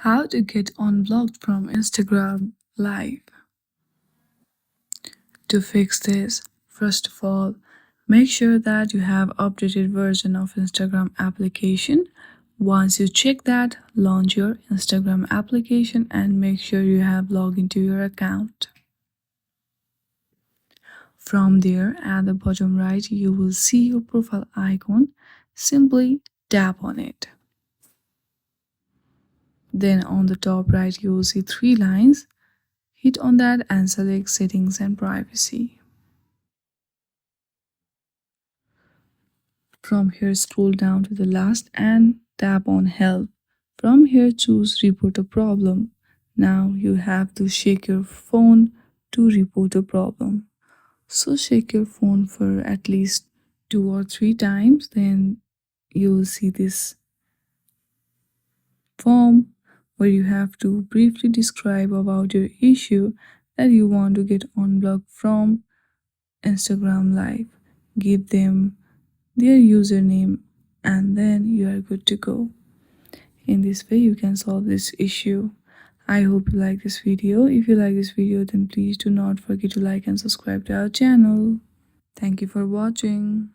How to get unblocked from Instagram Live. To fix this, first of all, make sure that you have updated version of Instagram application. Once you check that, launch your Instagram application and make sure you have logged into your account. From there, at the bottom right, you will see your profile icon. Simply tap on it. Then on the top right, you will see 3 lines. Hit on that and select Settings and Privacy. From here, scroll down to the last and tap on Help. From here, choose Report a Problem. Now you have to shake your phone to report a problem. So shake your phone for at least 2 or 3 times, then you will see this form where you have to briefly describe about your issue that you want to get unblocked from Instagram Live. Give them their username and then you are good to go. In this way you can solve this issue. I hope you like this video. If you like this video, then please do not forget to like and subscribe to our channel. Thank you for watching.